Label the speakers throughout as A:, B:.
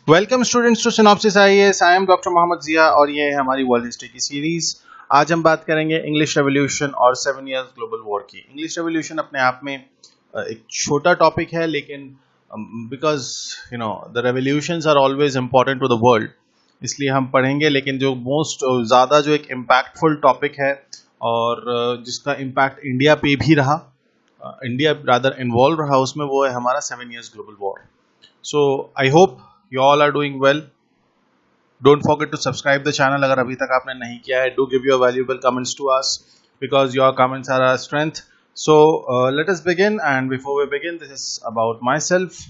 A: Welcome students to synopsis IAS. I am doctor Mohammad Zia और ये है हमारी वर्ल्ड हिस्ट्री की सीरीज। आज हम बात करेंगे इंग्लिश रेवोल्यूशन और 7 इयर्स ग्लोबल वॉर की। इंग्लिश रेवोल्यूशन अपने आप में एक छोटा टॉपिक है, लेकिन because the revolutions are always important to the world, इसलिए हम पढ़ेंगे। लेकिन जो मोस्ट ज़्यादा जो एक इम्पैक्टफुल टॉपिक है और जिसका इम्पैक्ट इंडिया पे भी रहा, इंडिया रादर इन्वॉल्व रहा उसमें, वो है हमारा 7 years global war. So I hope you all are doing well. Don't forget to subscribe the channel अगर अभी तक आपने नहीं किया है. Do give your valuable comments to us because your comments are our strength. So let us begin, and before we begin, this is about myself.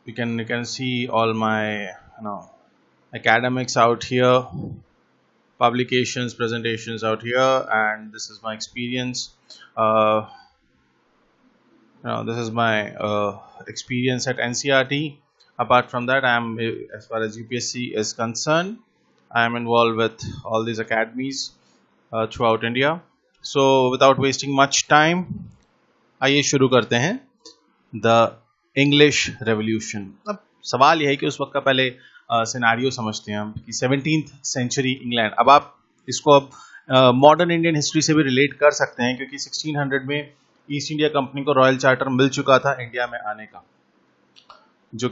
A: You can see all my academics out here, publications, presentations out here, and this is my experience. This is my experience at NCERT. Apart from that, as far as UPSC is concerned, I am involved with all these academies throughout India. So without wasting much time, आइए शुरू करते हैं the English revolution. अब सवाल यह है कि उस वक्त का पहले सिनारियो समझते हैं हम कि 17th सेंचुरी इंग्लैंड। अब आप इसको मॉडर्न इंडियन हिस्ट्री से भी रिलेट कर सकते हैं, क्योंकि 1600 में ईस्ट इंडिया कंपनी को रॉयल चार्टर मिल चुका था इंडिया में आने का, जो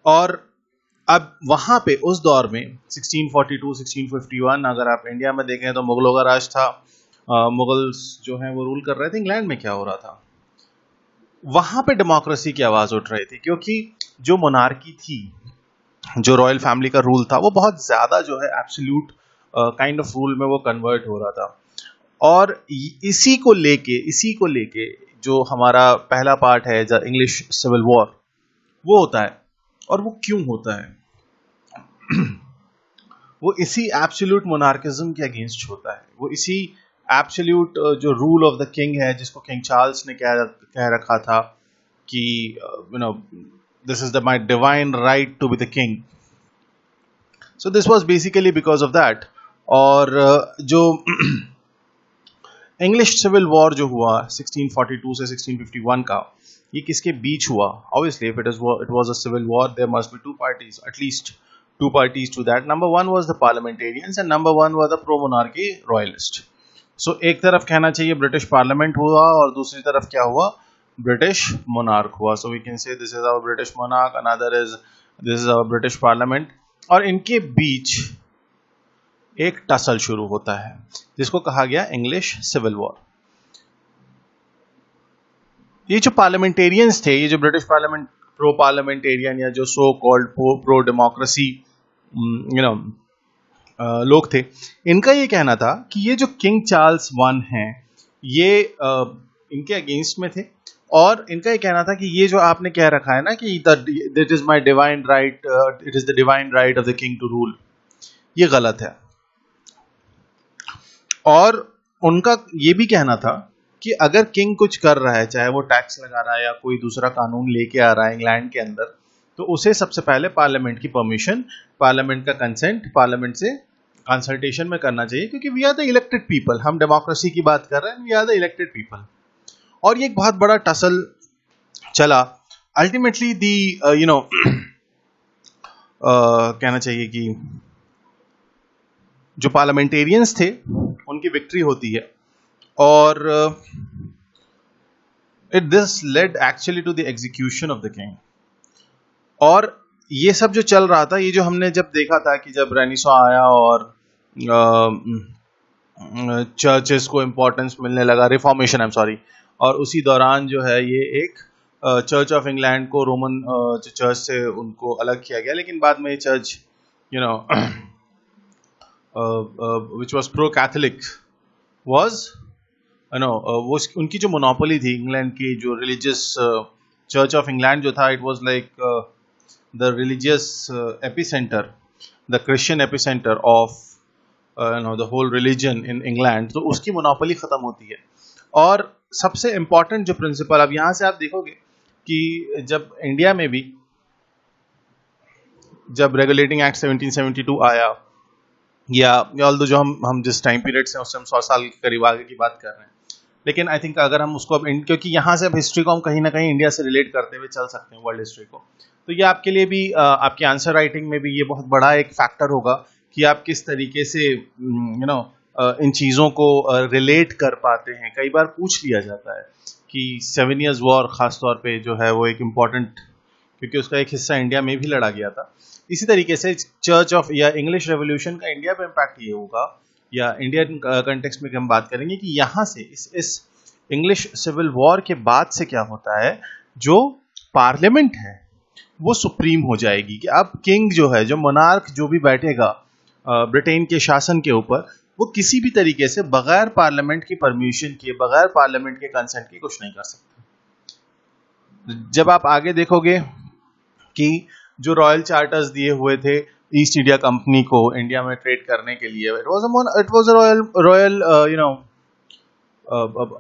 A: और अब वहां पे उस दौर में 1642 1651 अगर आप इंडिया में देखें तो मुगलों का राज था। मुगल्स जो हैं वो रूल कर रहे थे। इंग्लैंड में क्या हो रहा था, वहां पे डेमोक्रेसी की आवाज उठ रही थी, क्योंकि जो मोनार्की थी, जो रॉयल फैमिली का रूल था, वो बहुत ज्यादा जो है एब्सोल्यूट काइंड ऑफ रूल में वो कन्वर्ट हो रहा था। और इसी को लेके जो हमारा पहला पार्ट है द इंग्लिश सिविल वॉर, वो होता है। और वो क्यों होता है? वो इसी एब्सोल्यूट मोनार्किज्म के अगेंस्ट होता है। वो इसी एब्सोल्यूट जो रूल ऑफ द किंग है, जिसको किंग चार्ल्स ने कह रखा था कि this is the my divine right to be the king. So this was basically because of that. और जो इंग्लिश सिविल वॉर जो हुआ 1642 से 1651 का, ये किसके बीच हुआ? Obviously if it was a civil war, there must be two parties, at least two parties to that. Number one was the parliamentarians and number one was the pro monarchy royalist. So एक तरफ कहना चाहिए British parliament हुआ और दूसरी तरफ क्या हुआ? ब्रिटिश मोनार्क हुआ. So we can say this is our British monarch, another is this is our British parliament. और इनके बीच एक टसल शुरू होता है जिसको कहा गया इंग्लिश सिविल वॉर. ये जो पार्लियामेंटेरियंस थे, ये जो ब्रिटिश पार्लियामेंट प्रो पार्लियामेंटेरियन या जो सो कॉल्ड प्रो डेमोक्रेसी लोग थे, इनका ये कहना था कि ये जो किंग चार्ल्स वन हैं, ये इनके अगेंस्ट में थे. और इनका ये कहना था कि ये जो आपने कह रखा है ना कि that is my divine right, it is the divine right of the king to rule, ये गलत है. और उनका ये भी कहना था कि अगर किंग कुछ कर रहा है, चाहे वो टैक्स लगा रहा है या कोई दूसरा कानून लेके आ रहा है इंग्लैंड के अंदर, तो उसे सबसे पहले पार्लियामेंट की परमिशन, पार्लियामेंट का कंसेंट, पार्लियामेंट से कंसल्टेशन में करना चाहिए, क्योंकि we are the elected people. हम डेमोक्रेसी की बात कर रहे हैं, we are the elected people. और ये एक बहुत बड़ा टसल चला. अल्टीमेटली दी कहना चाहिए कि जो पार्लियामेंटेरियंस थे उनकी विक्ट्री होती है. और this led actually to the execution of the king. और ये सब जो चल रहा था, ये जो हमने जब देखा था कि जब रेनेसां आया और चर्चेस को इंपॉर्टेंस मिलने लगा, रिफॉर्मेशन, आई एम सॉरी, और उसी दौरान जो है ये एक चर्च ऑफ इंग्लैंड को रोमन चर्च से उनको अलग किया गया. लेकिन बाद में ये church which was pro-Catholic was वो उनकी जो मोनोपोली थी इंग्लैंड की, जो रिलीजियस चर्च ऑफ इंग्लैंड जो था, it was like the religious epicentre, the Christian epicentre of the whole religion in England. तो उसकी मोनोपोली खत्म होती है. और सबसे इंपॉर्टेंट जो प्रिंसिपल, अब यहां से आप देखोगे कि जब इंडिया में भी जब रेगुलेटिंग एक्ट 1772 आया, या ऑल्दो जो हम जिस टाइम पीरियड से उससे हम 100 साल के करीब आगे की बात कर रहे हैं, लेकिन आई थिंक अगर हम उसको अब क्योंकि यहाँ से अब हिस्ट्री को हम कहीं ना कहीं इंडिया से रिलेट करते हुए चल सकते हैं वर्ल्ड हिस्ट्री को, तो ये आपके लिए भी आपके आंसर राइटिंग में भी ये बहुत बड़ा एक फैक्टर होगा कि आप किस तरीके से इन चीज़ों को रिलेट कर पाते हैं। कई बार पूछ लिया जाता है कि 7 Years वॉर खासतौर पे जो है वो एक इम्पॉर्टेंट, क्योंकि उसका एक हिस्सा इंडिया में भी लड़ा गया था। इसी तरीके से चर्च ऑफ या इंग्लिश रेवोल्यूशन का इंडिया पे इम्पैक्ट ये होगा, या इंडियन कंटेक्स्ट में हम बात करेंगे कि यहाँ से इस इंग्लिश सिविल वॉर के बाद से क्या होता है, जो पार्लियामेंट है वो सुप्रीम हो जाएगी। कि अब किंग जो है, जो मोनार्क जो भी बैठेगा ब्रिटेन के शासन के ऊपर, वो किसी भी तरीके से बगैर पार्लियामेंट की परमिशन के, बगैर पार्लियामेंट के कंसेंट के कुछ नहीं कर सकते। जब आप आगे देखोगे कि जो रॉयल चार्टर्स दिए हुए थे ईस्ट इंडिया कंपनी को इंडिया में ट्रेड करने के लिए, it was a royal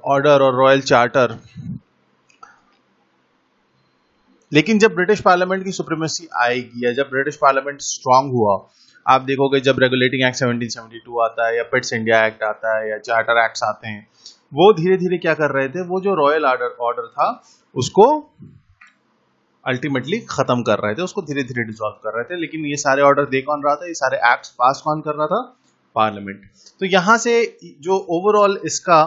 A: order और रॉयल चार्टर। लेकिन जब ब्रिटिश पार्लियामेंट की सुप्रीमेसी आएगी, या जब ब्रिटिश पार्लियामेंट स्ट्रांग हुआ, आप देखोगे जब रेगुलेटिंग एक्ट 1772 आता है, या पिट्स इंडिया एक्ट आता है, या चार्टर एक्ट्स आते हैं, वो धीरे धीरे क्या कर रहे थे, वो जो रॉयल ऑर्डर था उसको अल्टीमेटली खत्म कर रहे थे, उसको धीरे धीरे डिसॉल्व कर रहे थे। लेकिन ये सारे ऑर्डर दे कौन रहा था, ये सारे एक्ट्स पास कौन कर रहा था, पार्लियामेंट। तो यहां से जो ओवरऑल इसका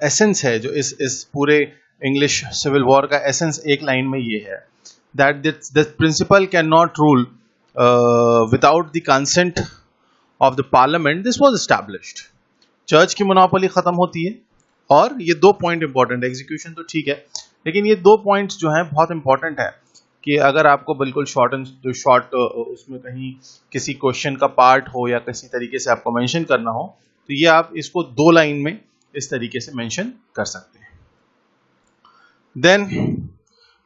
A: एसेंस है, जो इस पूरे इंग्लिश सिविल वॉर का एसेंस एक लाइन में ये है, that the principle can not rule without the consent of the parliament, this was established. Church की मोनोपोली खत्म होती है। और ये दो पॉइंट इंपॉर्टेंट है, एग्जीक्यूशन तो ठीक है, लेकिन ये दो पॉइंट्स जो हैं बहुत इंपॉर्टेंट है कि अगर आपको बिल्कुल शॉर्ट उसमें कहीं किसी क्वेश्चन का पार्ट हो या किसी तरीके से आपको मेंशन करना हो, तो ये आप इसको 2 लाइन में इस तरीके से मेंशन कर सकते हैं। Then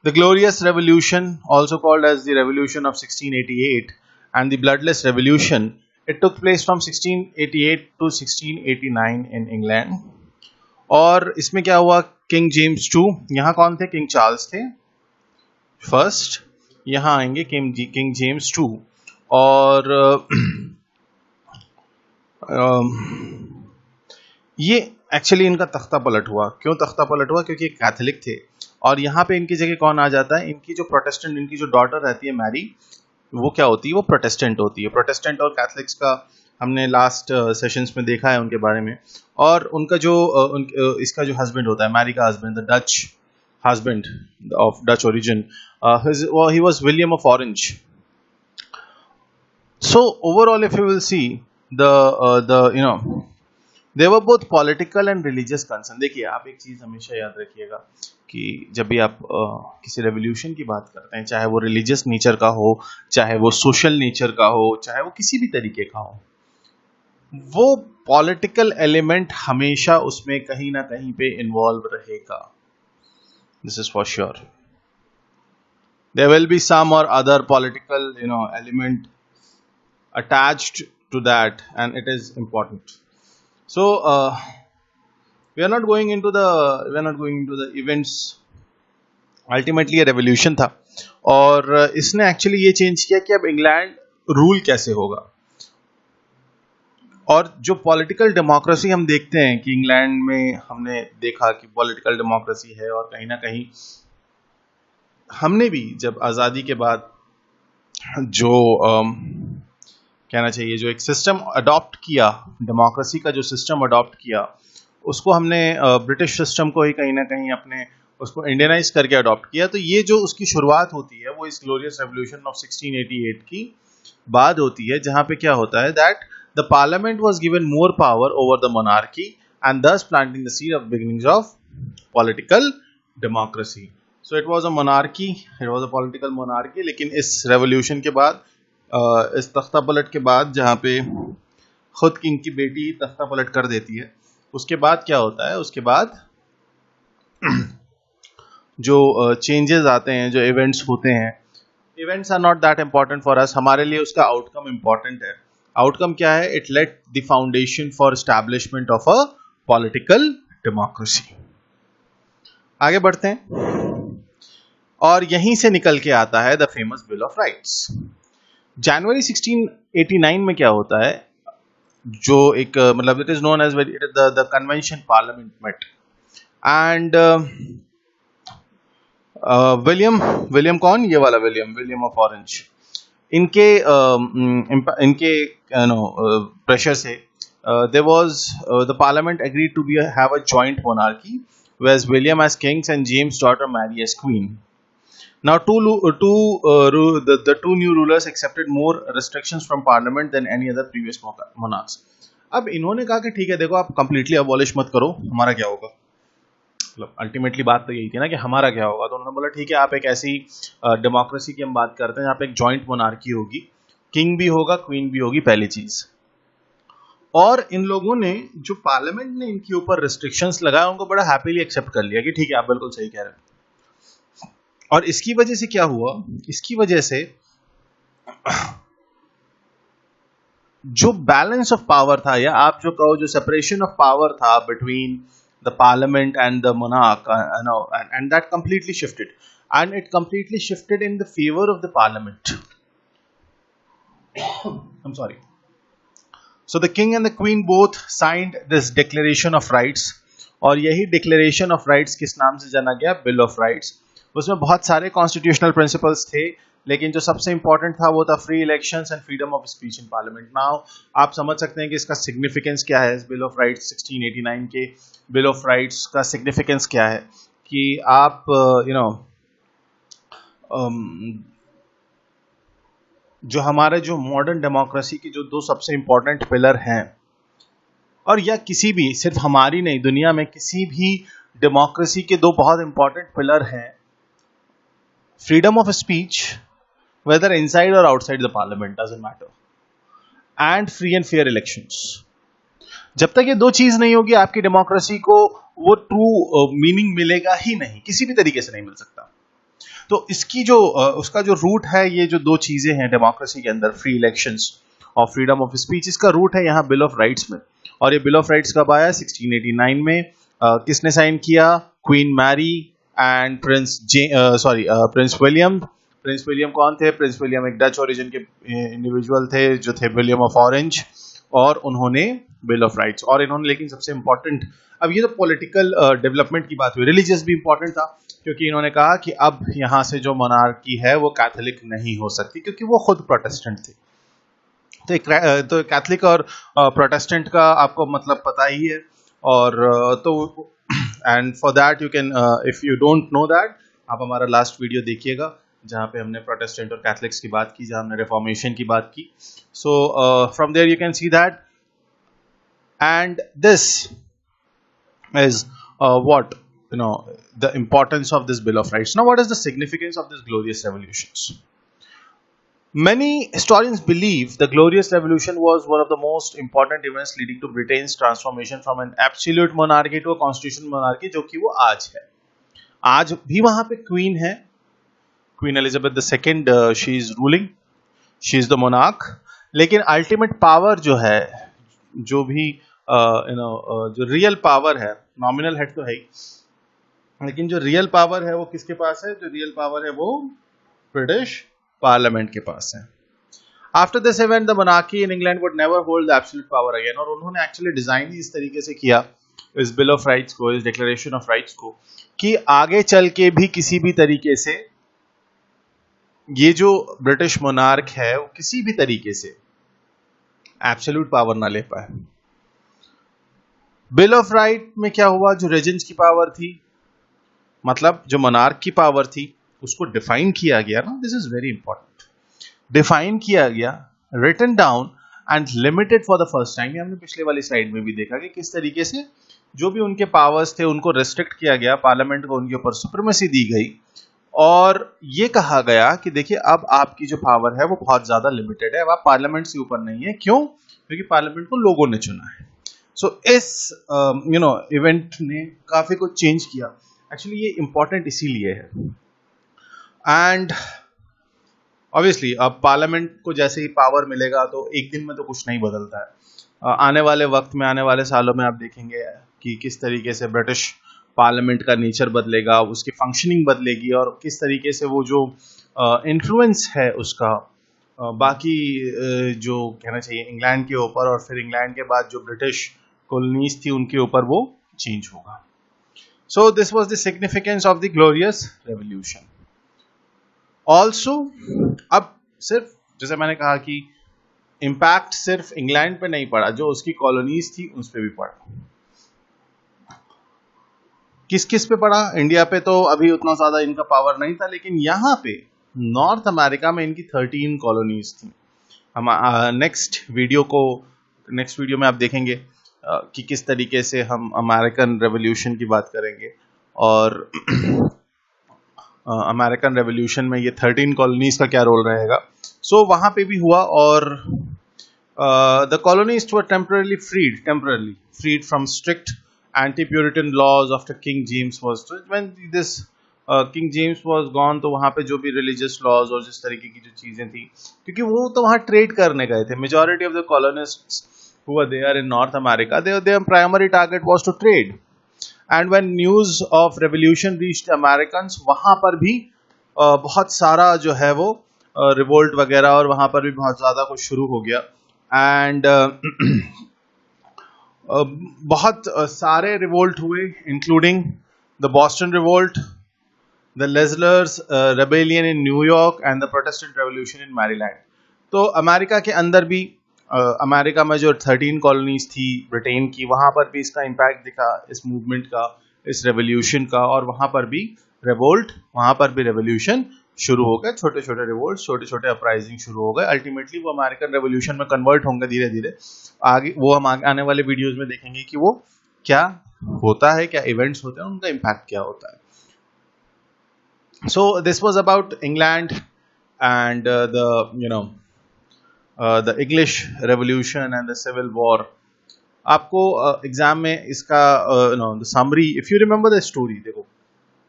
A: the Glorious Revolution, also called as the Revolution of 1688 and the Bloodless Revolution, it took place from 1688 to 1689 in England. और इसमें क्या हुआ, किंग जेम्स 2, यहाँ कौन थे, किंग चार्ल्स थे फर्स्ट, यहाँ आएंगे किंग जेम्स 2, और ये एक्चुअली इनका तख्ता पलट हुआ। क्यों तख्ता पलट हुआ, क्योंकि कैथोलिक थे, और यहाँ पे इनकी जगह कौन आ जाता है, इनकी जो प्रोटेस्टेंट, इनकी जो डॉटर रहती है मैरी, वो क्या होती है, वो प्रोटेस्टेंट होती है। प्रोटेस्टेंट और कैथोलिक्स का हमने लास्ट सेशंस में देखा है उनके बारे में। और उनका जो इसका जो हस्बैंड होता है, मैरी का husband, the Dutch husband of Dutch origin, he was William of orange. So overall if you will see they were both political and religious concern। देखिए, आप एक चीज हमेशा याद रखिएगा कि जब भी आप किसी रेवोल्यूशन की बात करते हैं, चाहे वो रिलीजियस नेचर का हो, चाहे वो सोशल नेचर का हो, चाहे वो किसी भी तरीके का हो, वो पॉलिटिकल एलिमेंट हमेशा उसमें कहीं ना कहीं पे इन्वॉल्व रहेगा। This is for sure. There will be some और other political element attached to that, and it is important. So we are not going into the events। Ultimately ये revolution था, और इसने एक्चुअली ये चेंज किया कि अब इंग्लैंड रूल कैसे होगा। और जो पॉलिटिकल डेमोक्रेसी हम देखते हैं कि इंग्लैंड में हमने देखा कि पॉलिटिकल डेमोक्रेसी है, और कहीं ना कहीं हमने भी जब आज़ादी के बाद जो कहना चाहिए, जो एक सिस्टम अडॉप्ट किया, डेमोक्रेसी का जो सिस्टम अडॉप्ट किया, उसको हमने ब्रिटिश सिस्टम को ही कहीं ना कहीं अपने उसको इंडियनाइज करके अडॉप्ट किया। तो ये जो उसकी शुरुआत होती है वो इस ग्लोरियस रेवोल्यूशन ऑफ 1688 की बाद होती है, जहां पे क्या होता है, that the parliament was given more power over the monarchy and thus planting the seed of beginnings of political democracy. So it was a monarchy, it was a political monarchy. लेकिन इस रेवोल्यूशन के बाद, इस तख्ता पलट के बाद, जहाँ पे खुद किंग की बेटी तख्ता पलट कर देती है, उसके बाद क्या होता है, उसके बाद जो चेंजेस आते हैं, जो इवेंट्स होते हैं, events are not that important for us. हमारे लिए उसका आउटकम इम्पॉर्टेंट है। आउटकम क्या है, it laid the foundation for establishment of a political democracy. आगे बढ़ते हैं, और यहीं से निकल के आता है the famous bill of rights. जनवरी 1689 में क्या होता है, जो एक मतलब it is known as the convention parliament met and William William कौन, ये वाला विलियम ऑफ ऑरेंज, इनके इनके प्रेशर से there was the parliament agreed to have a joint monarchy, whereas William as kings and James' daughter Mary as queen. Now, the two new rulers accepted more restrictions from parliament than any other previous monarchs. अब इन्होंने कहा कि ठीक है, देखो आप completely abolish मत करो, हमारा क्या होगा। मतलब अल्टीमेटली बात तो यही थी ना कि हमारा क्या होगा। तो उन्होंने बोला ठीक है, आप एक ऐसी डेमोक्रेसी की हम बात करते हैं जहाँ पे एक जॉइंट मोनार्की होगी, किंग भी होगा, क्वीन भी होगी, पहली चीज। और इन लोगों ने, जो पार्लियामेंट ने इनके ऊपर रिस्ट्रिक्शंस लगाए, उनको बड़ा हैप्पीली एक्सेप्ट कर लिया कि ठीक है, आप बिल्कुल सही कह रहे हैं। और इसकी वजह से क्या हुआ, इसकी वजह से जो बैलेंस ऑफ पावर था, या आप जो कहो जो सेपरेशन ऑफ पावर था between the parliament and the monarch, and that completely shifted, and it completely shifted in the favour of the parliament. I am sorry. So the king and the queen both signed this declaration of rights, और यही declaration of rights किस नाम से जाना गया, bill of rights। उसमें बहुत सारे constitutional principles थे, लेकिन जो सबसे important था वो था free elections and freedom of speech in parliament। Now आप समझ सकते हैं कि इसका significance क्या है, इस bill of rights 1689 के bill of rights का significance क्या है, कि आप जो हमारे जो मॉडर्न डेमोक्रेसी की जो दो सबसे इंपॉर्टेंट पिलर हैं, और या किसी भी, सिर्फ हमारी नहीं, दुनिया में किसी भी डेमोक्रेसी के दो बहुत इंपॉर्टेंट पिलर हैं, freedom of speech whether inside और outside the parliament doesn't matter, and free and fair elections. जब तक ये दो चीज नहीं होगी, आपकी डेमोक्रेसी को वो ट्रू मीनिंग मिलेगा ही नहीं, किसी भी तरीके से नहीं मिल सकता। तो इसकी जो उसका जो रूट है, ये जो दो चीजें हैं डेमोक्रेसी के अंदर, फ्री इलेक्शंस और फ्रीडम ऑफ स्पीच, इसका रूट है यहाँ बिल ऑफ राइट्स में। और ये बिल ऑफ राइट्स कब आया, 1689 में। किसने साइन किया, queen Mary and prince William. Prince William कौन थे, प्रिंस विलियम एक डच ओरिजिन के इंडिविजुअल थे जो थे विलियम ऑफ ऑरेंज, और उन्होंने बिल ऑफ राइट्स। और इन्होंने, लेकिन सबसे इंपॉर्टेंट, अब ये तो पॉलिटिकल डेवलपमेंट की बात हुई, रिलीजियस भी इंपॉर्टेंट था, क्योंकि इन्होंने कहा कि अब यहां से जो मोनार्की है वो कैथोलिक नहीं हो सकती, क्योंकि वो खुद प्रोटेस्टेंट थे। तो कैथोलिक और प्रोटेस्टेंट का आपको मतलब पता ही है। और तो and for that you can, if you don't know that, आप हमारा लास्ट वीडियो देखिएगा जहां पे हमने प्रोटेस्टेंट और कैथोलिक्स की बात की, जहां हमने रिफॉर्मेशन की बात की। So from there you can see that, and this is what the importance of this bill of rights. Now, what is the significance of this glorious revolutions? Many historians believe the glorious revolution was one of the most important events leading to Britain's transformation from an absolute monarchy to a constitutional monarchy, जो कि वो आज है। आज भी वहां पे queen है, queen Elizabeth II, she is ruling, she is the monarch, लेकिन अल्टीमेट पावर जो है, जो भी जो रियल पावर है, नॉमिनल हेड तो है ही, लेकिन जो रियल पावर है वो किसके पास है, जो रियल पावर है वो ब्रिटिश पार्लियामेंट के पास है। After this event the monarchy in England would never hold the absolute power again. और उन्होंने एक्चुअली डिजाइन ही इस तरीके से किया इस बिल ऑफ राइट्स को, इस डिक्लेरेशन ऑफ राइट्स को, कि आगे चल के भी किसी भी तरीके से ये जो ब्रिटिश मोनार्क है वो किसी भी तरीके से एब्सोल्यूट पावर ना ले पाए। बिल ऑफ राइट में क्या हुआ, जो रेजेंट्स की पावर थी, मतलब जो मोनार्क की पावर थी, उसको डिफाइन किया गया ना, this is very important, define किया गया, written down and limited for the first time. हमने पिछले वाली स्लाइड में भी देखा कि किस तरीके से जो भी उनके पावर्स थे उनको रिस्ट्रिक्ट किया गया, पार्लियामेंट को उनके ऊपर सुप्रीमेसी दी गई, और ये कहा गया कि देखिए अब आपकी जो पावर है वो बहुत ज्यादा लिमिटेड है, अब आप पार्लियामेंट से ऊपर नहीं है। क्यों, क्योंकि पार्लियामेंट को लोगों ने चुना है। सो इस इवेंट ने काफी कुछ चेंज किया। एक्चुअली ये इंपॉर्टेंट इसीलिए है, एंड ऑब्वियसली अब पार्लियामेंट को जैसे ही पावर मिलेगा तो एक दिन में तो कुछ नहीं बदलता है। आने वाले वक्त में, आने वाले सालों में आप देखेंगे कि किस तरीके से ब्रिटिश पार्लियामेंट का नेचर बदलेगा, उसकी फंक्शनिंग बदलेगी, और किस तरीके से वो जो इन्फ्लुएंस है उसका बाकी जो कहना चाहिए इंग्लैंड के ऊपर, और फिर इंग्लैंड के बाद जो ब्रिटिश कॉलोनीज थी उनके ऊपर वो चेंज होगा. सो this was the significance of the glorious revolution. Also अब सिर्फ जैसे मैंने कहा कि इम्पैक्ट सिर्फ इंग्लैंड पे नहीं पड़ा, जो उसकी कॉलोनीज थी उस पे भी पड़ा. किस किस पे पड़ा? इंडिया पे तो अभी उतना ज्यादा इनका पावर नहीं था, लेकिन यहाँ पे नॉर्थ अमेरिका में इनकी 13 कॉलोनीज थी. हम नेक्स्ट वीडियो में आप देखेंगे कि किस तरीके से हम अमेरिकन रेवोल्यूशन की बात करेंगे, और अमेरिकन रेवोल्यूशन में ये 13 कॉलोनीज का क्या रोल रहेगा. सो वहां पे भी हुआ, और the colonies were temporarily freed from strict anti-Puritan laws after King James was. So when this King James was gone, तो वहाँ पे जो भी religious laws और जिस तरीके की जो चीजें थी, क्योंकि वो तो वहाँ ट्रेड करने गए थे. Majority of the colonists who were there in North America, their primary target was to trade. And when news of revolution reached Americans, वहाँ पर भी बहुत सारा जो है वो revolt वगैरह, और वहाँ पर भी बहुत ज़्यादा कुछ शुरू हो गया. And बहुत सारे रिवोल्ट हुए, including the Boston revolt, the Leisler's rebellion in New York and the Protestant revolution in Maryland. तो अमेरिका के अंदर भी अमेरिका में जो 13 कॉलोनीज थी ब्रिटेन की, वहाँ पर भी इसका इम्पैक्ट दिखा, इस मूवमेंट का, इस रेवोल्यूशन का, और वहाँ पर भी रिवोल्ट, वहाँ पर भी रेवोल्यूशन शुरू हो गए. छोटे छोटे रिवोल्ट, छोटे छोटे अपराइजिंग शुरू हो गए. अल्टीमेटली वो अमेरिकन रेवोल्यूशन में कन्वर्ट होंगे धीरे धीरे. आगे वो हम आने वाले वीडियोस में देखेंगे कि वो क्या होता है, क्या इवेंट्स होते हैं, उनका इम्पैक्ट क्या होता है. So this was about England and the English revolution and the civil war. आपको एग्जाम में इसका the summary, if you remember the story, देखो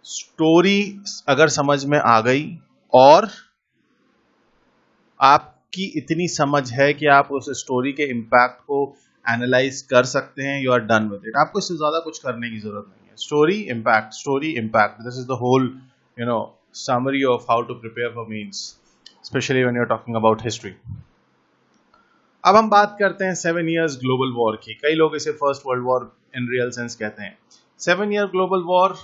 A: स्टोरी अगर समझ में आ गई और आपकी इतनी समझ है कि आप उस स्टोरी के इम्पैक्ट को एनालाइज कर सकते हैं, you are done with it. आपको इससे ज्यादा कुछ करने की जरूरत नहीं है. Story impact, this is the whole summary of how to prepare for mains, specially when you are talking about history. अब हम बात करते हैं 7 years ग्लोबल वॉर की. कई लोग इसे first world war in real sense कहते हैं. 7 year ग्लोबल वॉर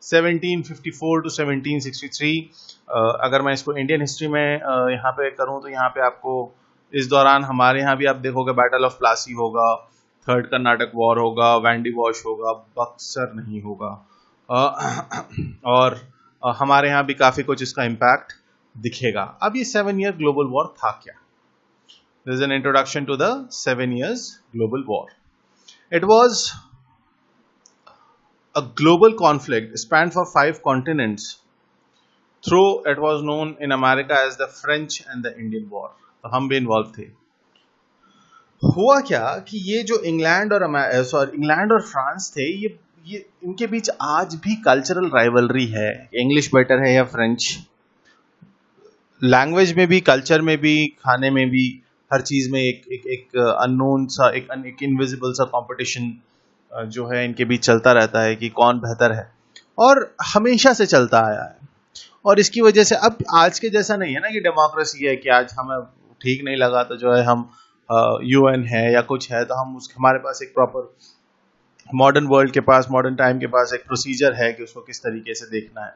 A: 1754 to 1763. अगर मैं इसको इंडियन हिस्ट्री में यहाँ पे करूँ तो यहाँ पे आपको इस दौरान हमारे यहाँ भी आप देखोगे बैटल ऑफ प्लासी होगा, थर्ड कर्नाटक वॉर होगा, वैंडी वॉश होगा, बक्सर नहीं होगा, और हमारे यहाँ भी काफी कुछ इसका इम्पैक्ट दिखेगा. अब ये 7 year ग्लोबल वॉर था क्या? This is an introduction to the 7 years global war. It was a global conflict spanned for 5 continents. Through it was known in America as the French and the Indian War. तो हम भी involve थे. हुआ क्या कि ये जो England और फ्रांस थे, ये इनके बीच आज भी कल्चरल राइवलरी है. इंग्लिश बेटर है या फ्रेंच, लैंग्वेज में भी, कल्चर में भी, खाने में भी, हर चीज में एक अननोन सा, एक इनविजिबल सा कंपटीशन जो है इनके बीच चलता रहता है कि कौन बेहतर है, और हमेशा से चलता आया है. और इसकी वजह से अब आज के जैसा नहीं है ना कि डेमोक्रेसी है कि आज हमें ठीक नहीं लगा तो जो है हम यूएन है या कुछ है तो हम हमारे पास एक प्रॉपर मॉडर्न वर्ल्ड के पास, मॉडर्न टाइम के पास एक प्रोसीजर है कि उसको किस तरीके से देखना है.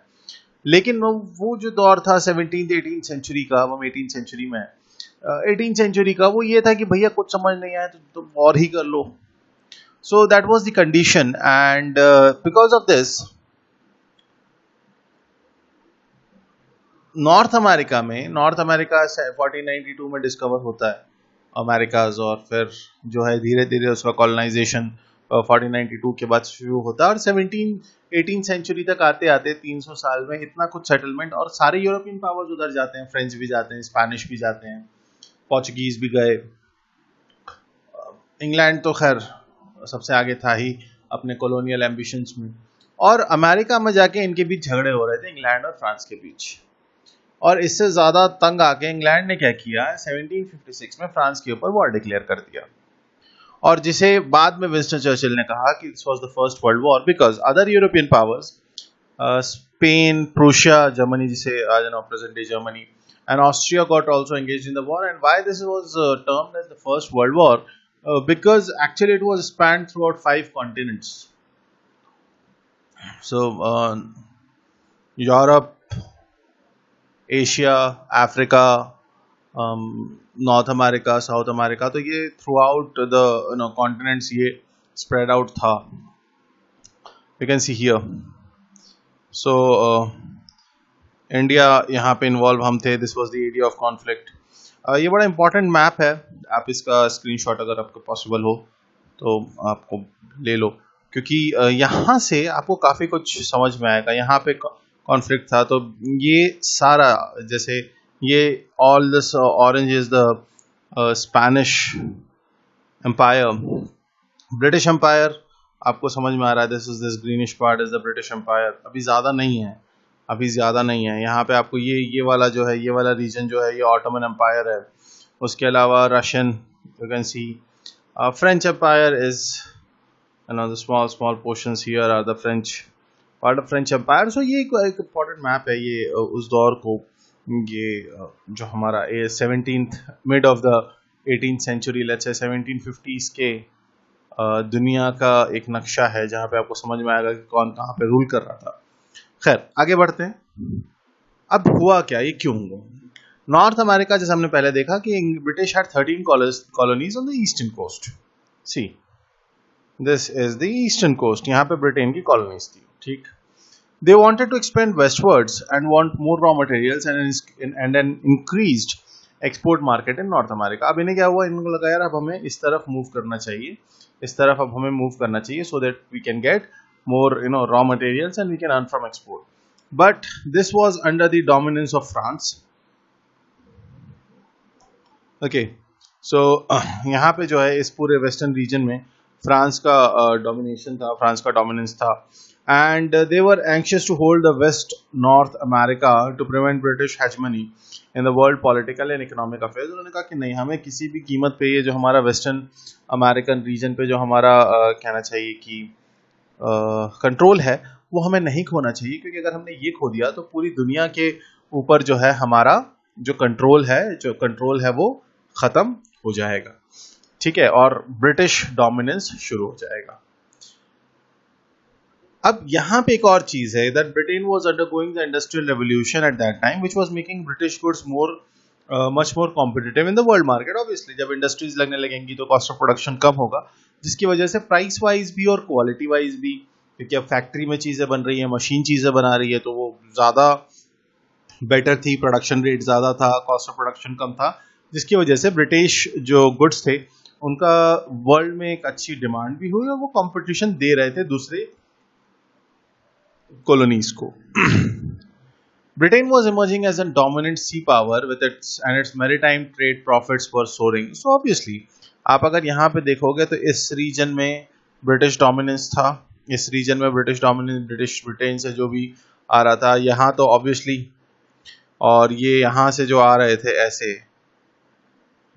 A: लेकिन वो जो दौर था 17th 18th सेंचुरी का, वो 18th सेंचुरी में 18th सेंचुरी का, वो ये था कि भैया कुछ समझ नहीं आया तो वॉर ही कर लो. So that was the condition, and because of this, north America 1492 में डिस्कवर होता है अमेरिकाज, और फिर जो है धीरे धीरे उसका कॉलोनाइजेशन 1492 के बाद शुरू होता है, और 18th सेंचुरी तक आते आते 300 साल में इतना कुछ सेटलमेंट, और सारे यूरोपियन पावर्स उधर जाते हैं. फ्रेंच भी जाते हैं, स्पेनिश भी जाते हैं, पोर्चुगीज भी गए. इंग्लैंड तो खैर सबसे आगे था ही अपने कॉलोनियल एम्बिशंस में, और अमेरिका में जाके इनके बीच झगड़े हो रहे थे इंग्लैंड और फ्रांस के बीच. और इससे ज्यादा तंग आके इंग्लैंड ने क्या किया, 1756 में फ्रांस के ऊपर वॉर डिक्लेयर कर दिया, और जिसे बाद में विंस्टन चर्चिल ने कहा कि this was the first world war, because other European powers, Spain, Prussia, Germany जिसे आज present day Germany, and Austria got also engaged in the war. And why this was termed as the First World War? Because actually it was spanned throughout 5 continents. So Europe, Asia, Africa, north America, south America, तो ये through out the continents ये spread out था. You can see here. So India यहाँ पे involve हम थे. This was the area of conflict. ये बड़ा इंपॉर्टेंट मैप है. आप इसका स्क्रीनशॉट अगर आपको पॉसिबल हो तो आपको ले लो, क्योंकि यहाँ से आपको काफ़ी कुछ समझ में आएगा. यहाँ पे कॉन्फ्लिक्ट था, तो ये सारा, जैसे ये all this orange is the Spanish empire, British empire. आपको समझ में आ रहा है. This greenish part is the British empire. अभी ज़्यादा नहीं है. यहाँ पे आपको ये वाला जो है, ये वाला रीजन जो है, ये ऑटोमन एम्पायर है. उसके अलावा Russian, you can see French empire is the small portions here are the French part of French empire. So ये एक इम्पॉर्टेंट मैप है. ये उस दौर को, ये जो हमारा 17th mid of the 18th century, let's say 1750s के दुनिया का एक नक्शा है, जहाँ पे आपको समझ में आएगा कि कौन कहाँ पे रूल कर रहा था. खैर, आगे बढ़ते हैं. अब हुआ क्या, ये क्यों हुआ? नॉर्थ अमेरिका, जैसे हमने पहले देखा कि British had 13 colonies on the eastern coast. See, this is the eastern coast. यहाँ पे ब्रिटेन की कॉलोनीज थी. ठीक. They wanted to expand westwards and want more raw materials and an increased export market in North America. अब इन्हें क्या हुआ, इनको लगा यार अब हमें इस तरफ मूव करना चाहिए, so that we can get more raw materials and we can earn from export. But this was under the dominance of France. Okay, so यहाँ पे जो है इस पूरे वेस्टर्न रीजन में फ्रांस का डोमिनेशन था, फ्रांस का डोमिनेंस था. And they were anxious to hold the West North America to prevent British hegemony in the world political and economic affairs. उन्होंने कहा कि नहीं, हमें किसी भी कीमत पे ये जो हमारा वेस्टर्न अमेरिकन रीजन पे जो हमारा कहना चाहिए कि कंट्रोल है, वो हमें नहीं खोना चाहिए, क्योंकि अगर हमने ये खो दिया तो पूरी दुनिया के ऊपर जो है हमारा जो कंट्रोल है वो ख़त्म हो जाएगा. ठीक है, और ब्रिटिश डोमिनेंस शुरू हो जाएगा. अब यहाँ पे एक और चीज है, that Britain was undergoing the industrial revolution at that time, which was making British goods much more competitive in the world market. Obviously, जब इंडस्ट्रीज लगने लगेंगी तो कॉस्ट ऑफ प्रोडक्शन कम होगा, जिसकी वजह से प्राइस वाइज भी और क्वालिटी वाइज भी, क्योंकि अब फैक्ट्री में चीजें बन रही है, मशीन चीजें बना रही है, तो वो ज्यादा बेटर थी, प्रोडक्शन रेट ज्यादा था, कॉस्ट ऑफ प्रोडक्शन कम था, जिसकी वजह से ब्रिटिश जो गुड्स थे उनका वर्ल्ड में एक अच्छी डिमांड भी हुई और वो कॉम्पिटिशन दे रहे थे दूसरे colonies को. Britain was emerging as a dominant sea power with its maritime trade profits were soaring. So obviously, आप अगर यहाँ पे देखोगे तो इस रीजन में ब्रिटिश डोमिनेंस था. इस रीजन में ब्रिटिश डोमिनेंस, ब्रिटिश ब्रिटेन से जो भी आ रहा था यहाँ तो ऑब्वियसली, और ये यहाँ से जो आ रहे थे ऐसे,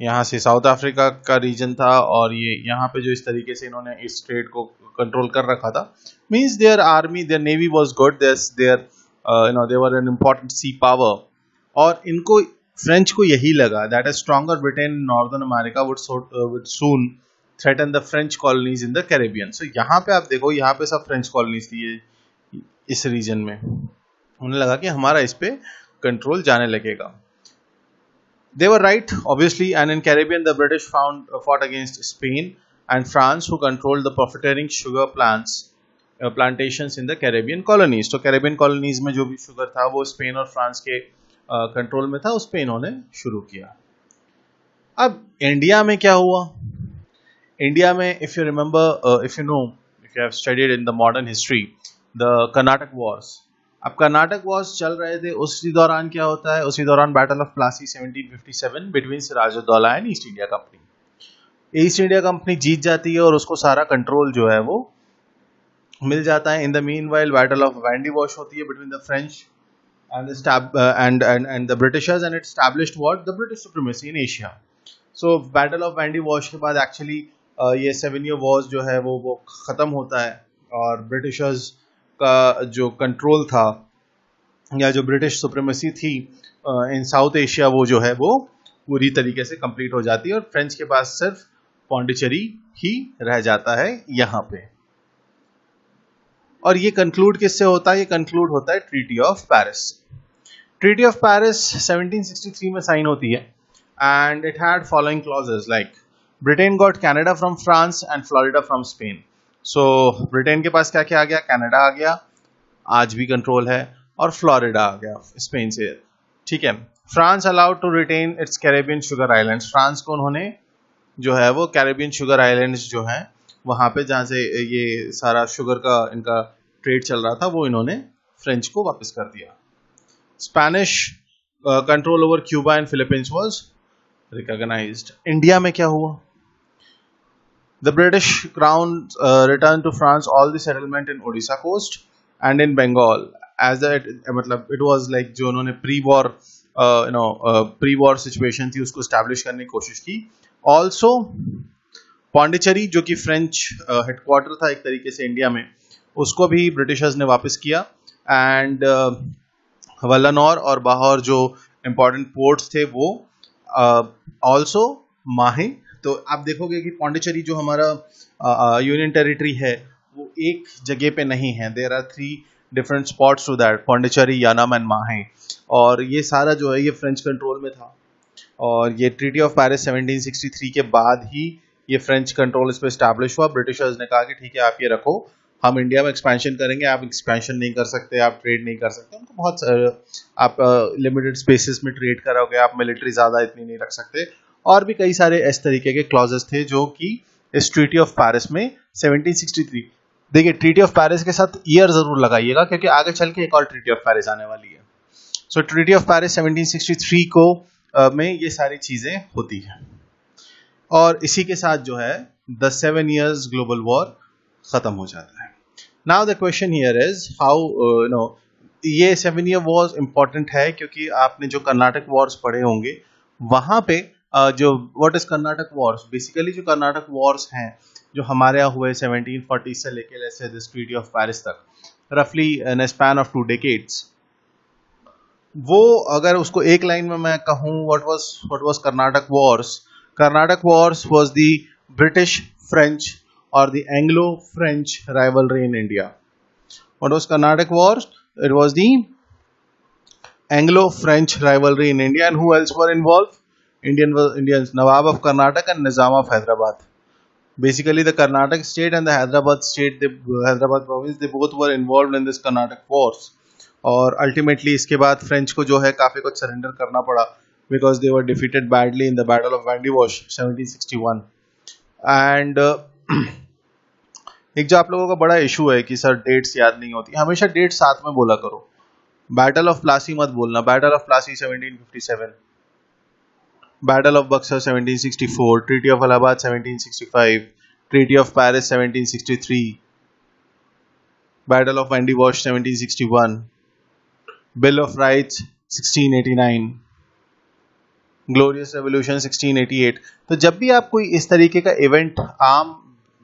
A: यहाँ से साउथ अफ्रीका का रीजन था, और ये यहाँ पे जो इस तरीके से इन्होंने इस ट्रेड को कंट्रोल कर रखा था, means their army, their navy was good, there they were an important sea power. और इनको फ्रेंच को यही लगा that a stronger Britain in northern America would soon threaten the French colonies in the Caribbean. So यहाँ पे आप देखो, यहाँ पे सब फ्रेंच कॉलोनीज थी इस रीजन में. उन्हें लगा कि हमारा इस पे कंट्रोल जाने लगेगा. They were right, obviously, and in Caribbean, the British fought against Spain and France, who controlled the profiteering sugar plantations in the Caribbean colonies. तो Caribbean colonies में जो भी शुगर था वो स्पेन और फ्रांस के कंट्रोल में था, उस पे इन्होंने शुरू किया. अब इंडिया में क्या हुआ? इंडिया में, if you remember, if you have studied in the modern history, the Karnataka Wars. अब कर्नाटक वॉर्स चल रहे थे, उसी दौरान क्या होता है, उसी दौरान battle of Plassey 1757 between Sirajuddaulah and East India Company. East India Company जीत जाती है और उसको सारा कंट्रोल जो है वो मिल जाता है. In the meanwhile battle of Vendée wash होती है between the French and the Britishers, and it established what, the British supremacy in Asia. So battle of Vendée wash के बाद एक्चुअली ये 7 ईयर वॉर्स जो है वो खत्म होता है, और ब्रिटिशर्स का जो कंट्रोल था या जो ब्रिटिश सुप्रीमेसी थी इन साउथ एशिया, वो जो है वो पूरी तरीके से कंप्लीट हो जाती है और फ्रेंच के पास सिर्फ पौंडीचेरी ही रह जाता है यहाँ पे। और ये कंक्लूड किससे होता है? ये कंक्लूड होता है treaty of Paris. Treaty of Paris 1763 में साइन होती है and it had following clauses like Britain got Canada from France and Florida from Spain. So Britain के पास क्या क्या आ गया? कनाडा आ गया, आज भी कंट्रोल है, और फ्लोरिडा आ गया स्पेन से, ठीक है। France allowed to retain its Caribbean sugar islands. France को उन्होंने जो है वो कैरेबियन शुगर आइलैंड्स जो हैं वहाँ पे जहाँ से ये सारा शुगर का इनका ट्रेड चल रहा था, वो इन्होंने फ्रेंच को वापस कर दिया। Spanish control over Cuba and Philippines was recognised. India में क्या हुआ? The British crown return to France all the settlement in Odisha coast and in Bengal as that, मतलब इट वाज लाइक जो उन्होंने प्री वॉर सिचुएशन थी उसको स्टैब्लिश करने की कोशिश की। ऑल्सो पौंडीचेरी जो कि फ्रेंच हेडक्वार्टर था एक तरीके से इंडिया में, उसको भी ब्रिटिशर्स ने वापस किया। एंड वल्लनौर और बाहर जो इम्पोर्टेंट पोर्ट्स थे वो ऑल्सो माहे। तो आप देखोगे कि पौंडीचेरी जो हमारा यूनियन टेरिटरी है वो एक जगह पे नहीं है, there are 3 different spots to that, Pondicherry, Yanam and Mahe. और ये सारा जो है ये फ्रेंच कंट्रोल में था और ये ट्रीटी ऑफ पेरिस 1763 के बाद ही ये फ्रेंच कंट्रोल इस पर स्टैब्लिश हुआ। ब्रिटिशर्स ने कहा कि ठीक है आप ये रखो, हम इंडिया में एक्सपेंशन करेंगे, आप एक्सपेंशन नहीं कर सकते, आप ट्रेड नहीं कर सकते, उनको बहुत आप लिमिटेड स्पेसेस में ट्रेड करोगे, आप मिलिट्री ज़्यादा इतनी नहीं रख सकते, और भी कई सारे इस तरीके के क्लॉजेस थे जो कि इस ट्रीटी ऑफ पेरिस में 1763। देखिए ट्रीटी ऑफ पेरिस के साथ ईयर जरूर लगाइएगा क्योंकि आगे चल के एक और ट्रीटी ऑफ पेरिस आने वाली है। सो ट्रीटी ऑफ पेरिस 1763 को में ये सारी चीजें होती हैं और इसी के साथ जो है द 7 years ग्लोबल वॉर खत्म हो जाता है। Now the question here is how ये 7 year वॉर इंपॉर्टेंट है क्योंकि आपने जो कर्नाटक वॉर्स पढ़े होंगे वहां पे जो what is Karnataka Wars, basically जो कर्नाटक वॉर्स हैं जो हमारे यहाँ हुए 1740 से लेके let's say this treaty of Paris तक, रफली इन अ स्पैन ऑफ 2 decades, वो अगर उसको एक लाइन में मैं कहूँ what was Carnatic wars, Carnatic wars was the British French और the Anglo French rivalry in India. What was Carnatic wars? It was the Anglo French rivalry in India and who else were involve? Indians, Nawab of Karnataka and Nizam of Hyderabad. Basically the Karnataka state and the Hyderabad state, Hyderabad province, they both were involved in this Karnataka wars. और ultimately इसके बाद French को जो है काफी कुछ surrender करना पड़ा because they were defeated badly in the battle of Wandiwash 1761। And एक जो आप लोगों का बड़ा इशू है कि सर डेट्स याद नहीं होती, हमेशा डेट साथ में बोला करो। बैटल ऑफ प्लासी मत बोलना, battle of Plassey 1757, battle of Buxar 1764, treaty of Allahabad 1765, treaty of Paris 1763, battle of Wandiwash 1761, bill of rights 1689, glorious revolution 1688। तो जब भी आप कोई इस तरीके का इवेंट आम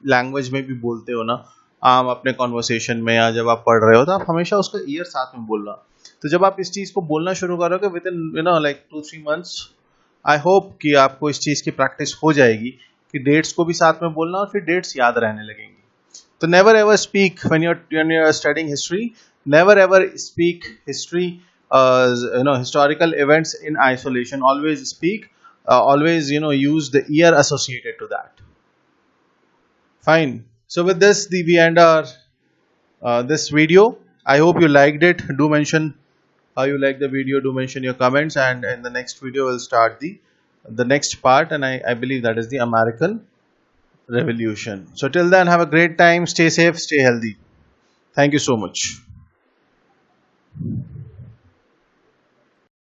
A: लैंग्वेज में भी बोलते हो ना, आम अपने कॉन्वर्सेशन में या जब आप पढ़ रहे हो, तो आप हमेशा उसका ईयर साथ में बोलना। तो जब आप इस चीज को बोलना शुरू करोगे with in like 2-3 months, I hope कि आपको इस चीज की प्रैक्टिस हो जाएगी कि डेट्स को भी साथ में बोलना और फिर डेट्स याद रहने लगेंगी। तो never ever speak when you are studying history, never ever speak history historical events in isolation. Always speak, always use the year associated to that. Fine. So with this we end our this video. I hope you liked it. Do mention how you like the video, do mention your comments, and in the next video we'll start the next part, and I believe that is the American Revolution. So till then, have a great time, stay safe, stay healthy. Thank you so much.